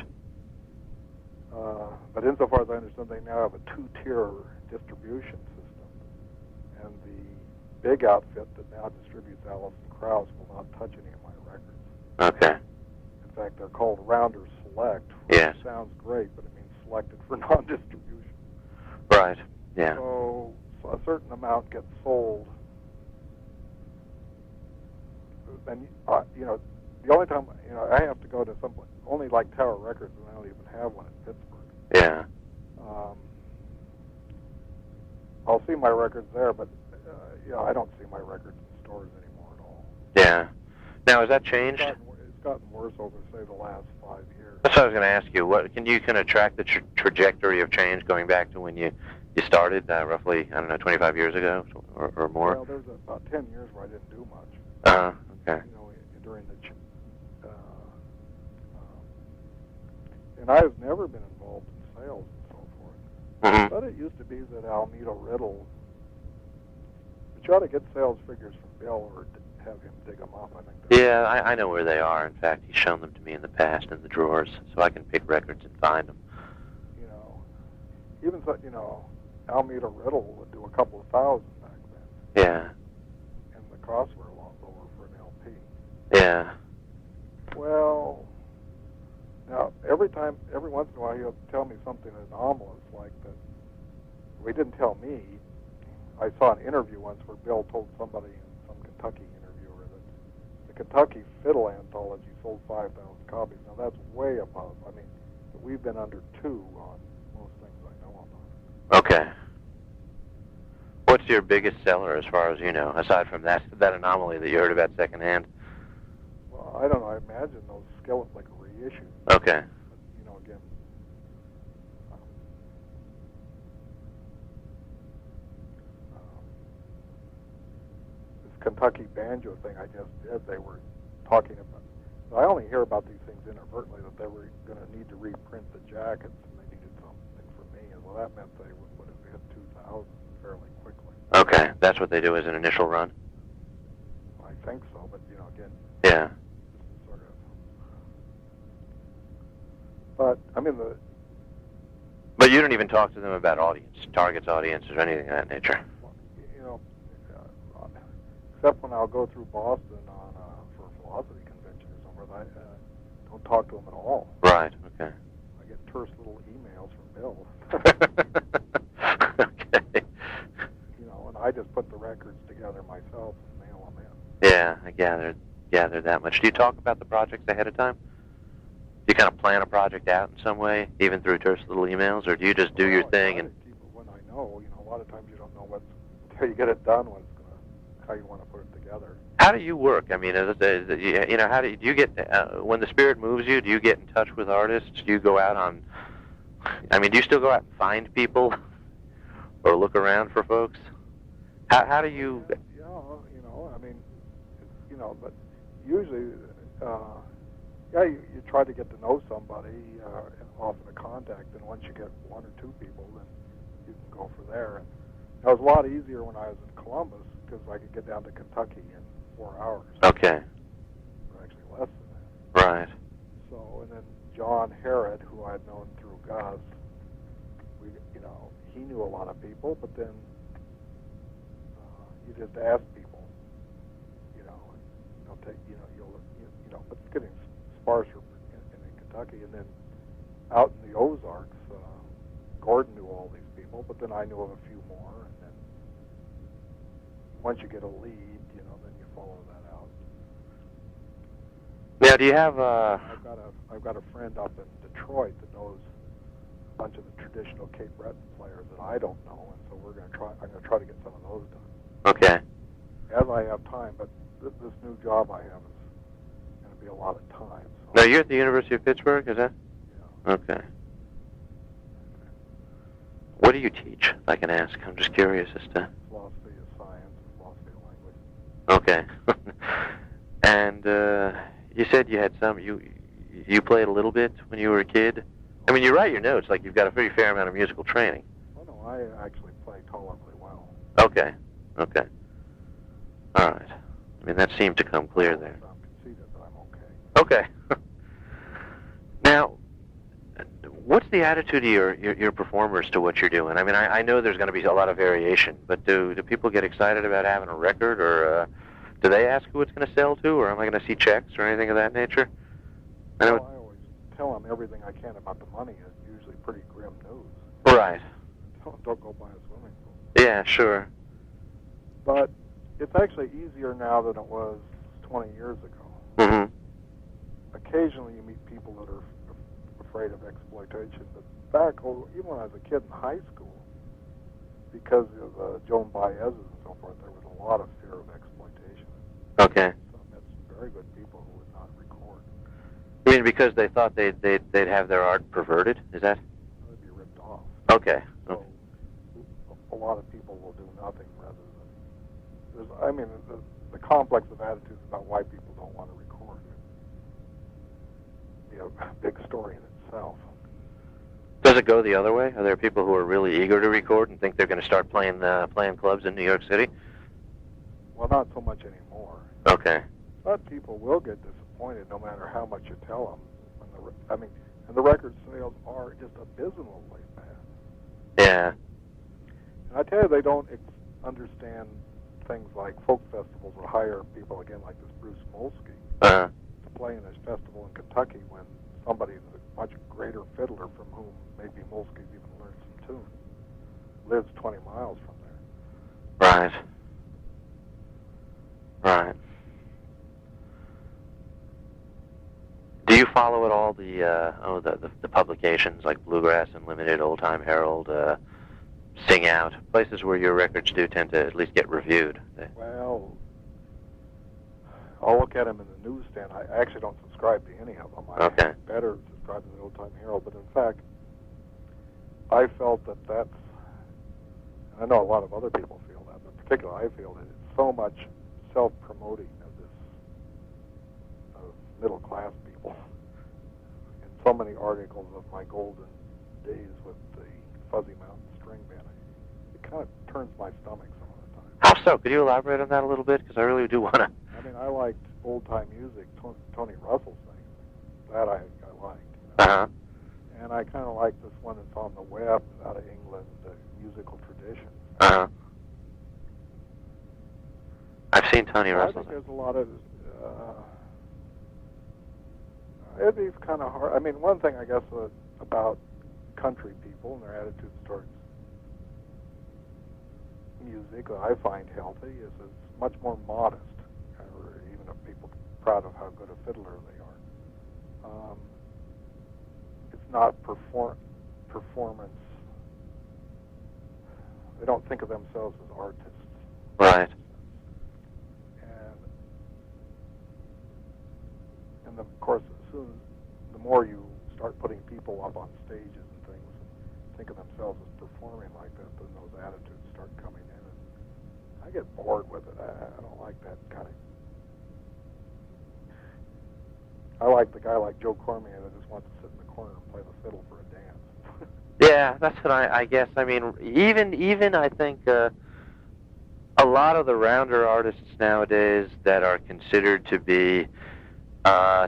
But insofar as I understand, they now have a 2-tier distribution system, and the big outfit that now distributes Alison Krauss will not touch any of my records. Okay. In fact, they're called Rounder Select, which sounds great, but it means selected for non-distribution. Right, yeah. So a certain amount gets sold. And, the only time, I have to go to only like Tower Records, and I don't even have one in Pittsburgh. Yeah. I'll see my records there, but, I don't see my records in stores anymore at all. Yeah. Now, has that changed? It's gotten worse over, say, the last 5 years. That's what I was going to ask you. What can you kind of track the trajectory of change going back to when you started, roughly, 25 years ago or more? Well, there was about 10 years where I didn't do much. Okay. During the... and I have never been involved in sales and so forth. Mm-hmm. But it used to be that Almeida Riddle... But you ought to get sales figures from Bill or have him dig them up, I think. Yeah, I know where they are. In fact, he's shown them to me in the past in the drawers, so I can pick records and find them. Even so, Almeida Riddle would do a couple of thousand back then. Yeah. And the costs were a lot lower for an LP. Yeah. Well, now, every once in a while, he'll tell me something anomalous like that. Well, he didn't tell me. I saw an interview once where Bill told somebody, some Kentucky interviewer, that the Kentucky Fiddle Anthology sold 5,000 copies. Now, that's way above. We've been under 2 on most things I know about. Okay. What's your biggest seller, as far as you know, aside from that anomaly that you heard about secondhand? Well, I don't know. I imagine those Skillet like a reissue. Okay. But, again, this Kentucky banjo thing I just did, they were talking about. I only hear about these things inadvertently, that they were going to need to reprint the jackets, and they needed something for me. And well, that meant they would have hit 2,000 fairly quickly. Okay, that's what they do as an initial run? I think so, but, again... Yeah. Sort of... But, But you don't even talk to them about targets audiences, or anything of that nature? Except when I'll go through Boston for a philosophy convention or somewhere, I don't talk to them at all. Right, okay. I get terse little emails from Bill. Okay. And I just put the records together myself and mail them in. Yeah, I gathered that much. Do you talk about the projects ahead of time? you kind of plan a project out in some way, even through terse little emails, or do you just do your thing? I And keep it when I know. A lot of times you don't know until you get it done how you want to put it together. how do you work? I mean, how do you get when the spirit moves you? Do you get in touch with artists? Do you go out on? I mean, do you still go out and find people, or look around for folks? How do you? Yeah, but usually, you try to get to know somebody, and offer a contact, and once you get one or two people, then you can go from there. And it was a lot easier when I was in Columbus because I could get down to Kentucky in 4 hours. Okay. Or actually less than that. Right. So, and then John Harrod, who I'd known through Gus, he knew a lot of people, but then you just ask people, and they'll take, but it's getting sparser in Kentucky, and then out in the Ozarks, Gordon knew all these people, but then I knew of a few more, and then once you get a lead, then you follow that out. Now, do you have I've got a friend up in Detroit that knows a bunch of the traditional Cape Breton players that I don't know, and so I'm going to try to get some of those done. Okay. As I have time, but this new job I have is going to be a lot of time. So Now, you're at the University of Pittsburgh, is that? Yeah. Okay. What do you teach, if I can ask? I'm just curious as to... Philosophy of science and philosophy of language. Okay. And you said you had you played a little bit when you were a kid? I mean, you write your notes like you've got a pretty fair amount of musical training. Oh, no, I actually play tolerably well. Okay. Okay. All right. I mean, that seemed to come clear there. I'm conceited, but I'm okay. Okay. Now, what's the attitude of your performers to what you're doing? I mean, I know there's going to be a lot of variation, but do people get excited about having a record, or do they ask who it's going to sell to, or am I going to see checks or anything of that nature? I always tell them everything I can about the money is usually pretty grim news. Right. Don't go buy a swimming pool. Yeah, sure. But it's actually easier now than it was 20 years ago. Mm-hmm. Occasionally you meet people that are afraid of exploitation, but back, even when I was a kid in high school, because of Joan Baez's and so forth, there was a lot of fear of exploitation. Okay. So that's very good people who would not record. You mean because they thought they'd have their art perverted? Is that? They'd be ripped off. Okay. So a lot of people will do nothing rather than... the complex of attitudes about why people don't want to record would be a big story in itself. Does it go the other way? Are there people who are really eager to record and think they're going to start playing clubs in New York City? Well, not so much anymore. Okay. But people will get disappointed no matter how much you tell them. And the record sales are just abysmally bad. Yeah. And I tell you, they don't understand things like folk festivals will hire people, again, like this Bruce Molsky, Uh-huh. to play in this festival in Kentucky when somebody, a much greater fiddler from whom maybe Molsky's even learned some tune, lives 20 miles from there. Right. Right. Do you follow at all the publications like Bluegrass Unlimited, Old Time Herald, Sing Out, places where your records do tend to at least get reviewed? Well, I'll look at them in the newsstand. I actually don't subscribe to any of them. Okay. I better subscribe to the Old Time Herald, but in fact, I felt that's, I know a lot of other people feel that, but particularly I feel that it's so much self-promoting of middle-class people. And so many articles of my golden days with the Fuzzy Mountain String Band. It kind of turns my stomach some of the time. How so? Could you elaborate on that a little bit? Because I really do want to. I mean, I liked old-time music, Tony Russell's thing. That I liked. Uh-huh. And I kind of like this one that's on the web out of England, the musical tradition. Uh-huh. I've seen Tony I Russell. think there's a lot of... it's kind of hard. I mean, one thing, I guess, about country people and their attitudes towards music that I find healthy is it's much more modest, or even if people are proud of how good a fiddler they are. not performance. They don't think of themselves as artists. Right. And of course, the more you start putting people up on stages and things and think of themselves as performing like that, then those attitudes start coming in. And I get bored with it. I don't like that kind of... I like the guy like Joe Cormier that just wants to sit in the corner and play the fiddle for a dance. Yeah, that's what I guess. I mean, even I think a lot of the rounder artists nowadays that are considered to be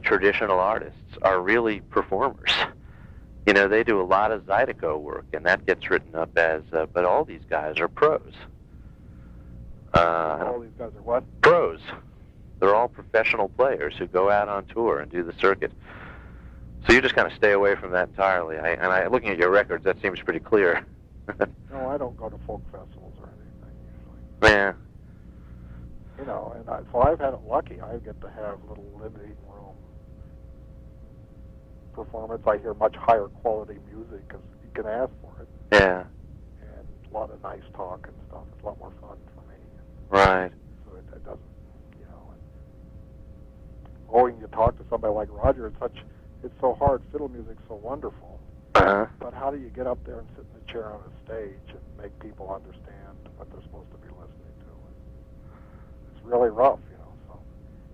traditional artists are really performers. You know, they do a lot of Zydeco work, and that gets written up as, but all these guys are pros. All these guys are what? Pros. They're all professional players who go out on tour and do the circuit. So you just kind of stay away from that entirely. Looking at your records, that seems pretty clear. No, I don't go to folk festivals or anything usually. Yeah. You know, and so I've had it lucky. I get to have little living room performance. I hear much higher quality music because you can ask for it. Yeah. And a lot of nice talk and stuff. It's a lot more fun for me. Right. So it doesn't, you know. And you talk to somebody like Roger, it's so hard. Fiddle music's so wonderful. Uh-huh. But how do you get up there and sit in a chair on a stage and make people understand what they're supposed to be listening to? It's really rough, you know, so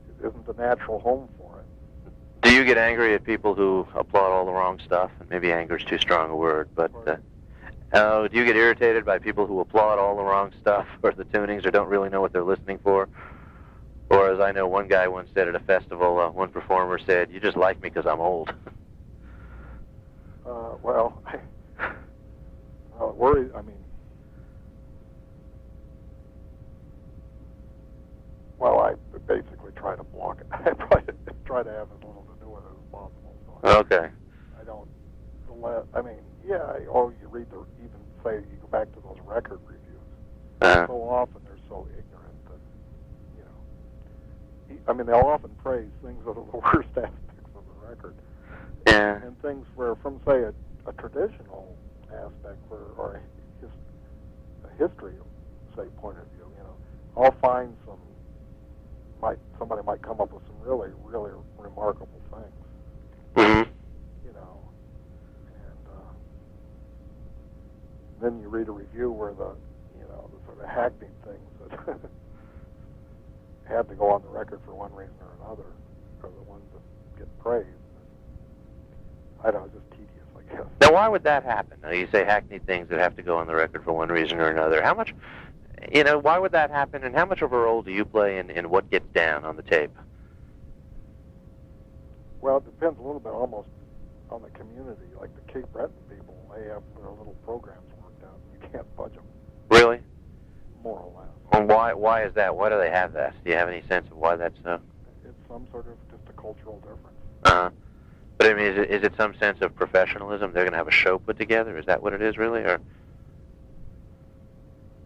it isn't the natural home for it. Do you get angry at people who applaud all the wrong stuff? And maybe anger is too strong a word, but do you get irritated by people who applaud all the wrong stuff or the tunings or don't really know what they're listening for? Or as I know one guy once said at a festival, one performer said, "You just like me because I'm old." Well, worry. I mean, well, I basically try to block it. I try to have as little to do with it as possible. So Okay. I don't let. I mean, yeah. You read even say you go back to those record reviews. Uh-huh. So often they're so ignorant that, you know. I mean, they'll often praise things that are the worst aspects of the record. Yeah. And things where, from say a traditional aspect, or a history, say, point of view, you know, I'll find somebody might come up with some really, really remarkable things. Mm-hmm. You know, and then you read a review where the sort of hackneyed things that had to go on the record for one reason or another are the ones that get praised. I don't know, it's just tedious, I guess. Now, why would that happen? Now, you say hackneyed things that have to go on the record for one reason or another. How much, why would that happen, and how much of a role do you play in what gets down on the tape? Well, it depends a little bit almost on the community. Like the Cape Breton people, they have their little programs worked out. You can't budge them. Really? More or less. Well, why is that? Why do they have that? Do you have any sense of why that's so? It's some sort of just a cultural difference. Uh-huh. But I mean, is it some sense of professionalism? They're going to have a show put together? Is that what it is, really? Or?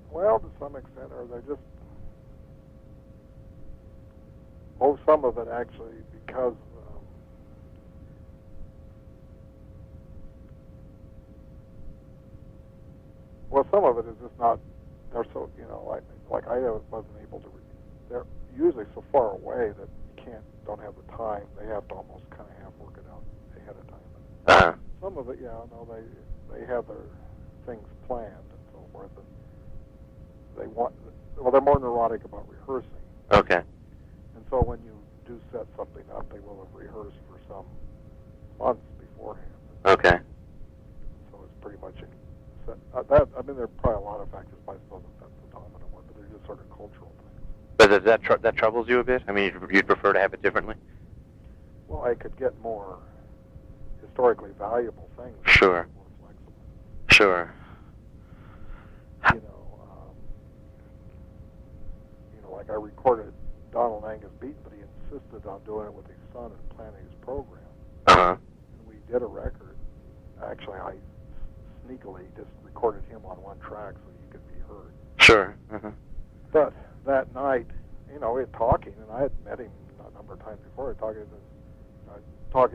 Well, to some extent, or they're just... Oh, some of it actually, because... well, some of it is just not... They're so, like I wasn't able to... They're usually so far away that you don't have the time. They have to almost kind of work it out ahead of time. Uh-huh. Some of it, they have their things planned and so forth, and they're more neurotic about rehearsing. Okay. And so when you do set something up, they will have rehearsed for some months beforehand. Okay. So it's pretty much set. There are probably a lot of factors, but I suppose that's the dominant one, but they're just sort of cultural things. But that troubles you a bit? I mean, you'd prefer to have it differently? Well, I could get more historically valuable things. Sure. More flexible. Sure. Like I recorded Donald Angus Beaton, but he insisted on doing it with his son and planning his program. Uh-huh. And we did a record. Actually, I sneakily just recorded him on one track so he could be heard. Sure. Uh-huh. But that night, we were talking, and I had met him a number of times before. Talking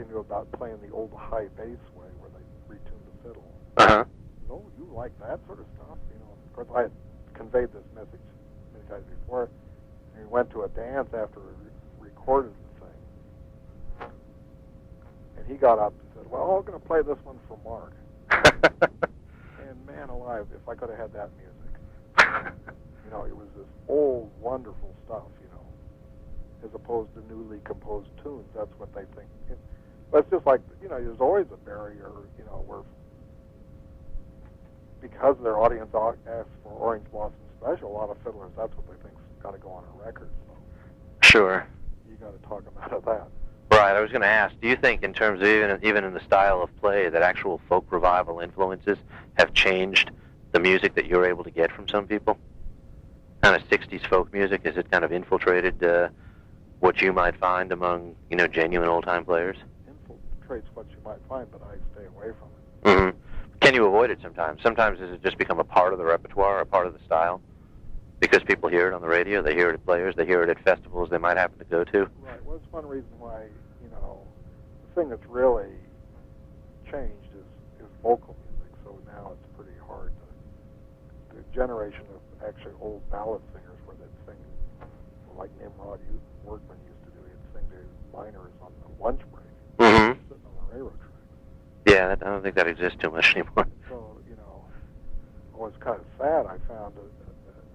to him about playing the old high bass way, where they Uh-huh. Oh, you like that sort of stuff? Of course, I had conveyed this message many times before. And we went to a dance after we recorded the thing. And he got up and said, well, I'm going to play this one for Mark. And man alive, if I could have had that music. It was this old, wonderful stuff, as opposed to newly composed tunes. That's what they think. But it's just like, there's always a barrier, where because their audience asks for Orange Blossom Special, a lot of fiddlers, that's what they think's got to go on a record. So Sure. you got to talk them out of that. Right. I was going to ask, do you think in terms of even in the style of play that actual folk revival influences have changed the music that you're able to get from some people? Kind of 60s folk music, has it kind of infiltrated what you might find among, genuine old-time players? Infiltrates what you might find, but I stay away from it. Mm-hmm. Can you avoid it sometimes? Sometimes does it just become a part of the repertoire, a part of the style? Because people hear it on the radio, they hear it at players, they hear it at festivals they might happen to go to? Right. Well, it's one reason why, the thing that's really changed is vocal music. So now it's pretty hard to, the generation of actually old ballad singers where they'd sing, like Nimrod Workman used to do, he'd sing to miners on the lunch break, sitting on the railroad track. Yeah, I don't think that exists too much anymore. So, it was kind of sad. I found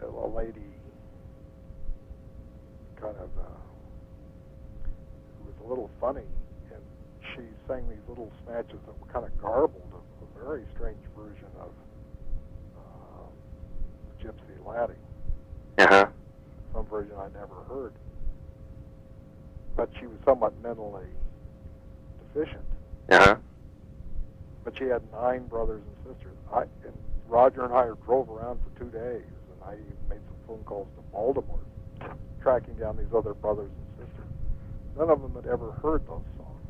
a lady kind of who was a little funny, and she sang these little snatches that were kind of garbled, a very strange version of Gypsy Laddie. Uh-huh. Some version I never heard. But she was somewhat mentally deficient. Uh-huh. But she had 9 brothers and sisters. And Roger and I drove around for 2 days, and I made some phone calls to Baltimore, tracking down these other brothers and sisters. None of them had ever heard those songs.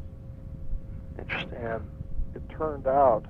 Interesting. And it turned out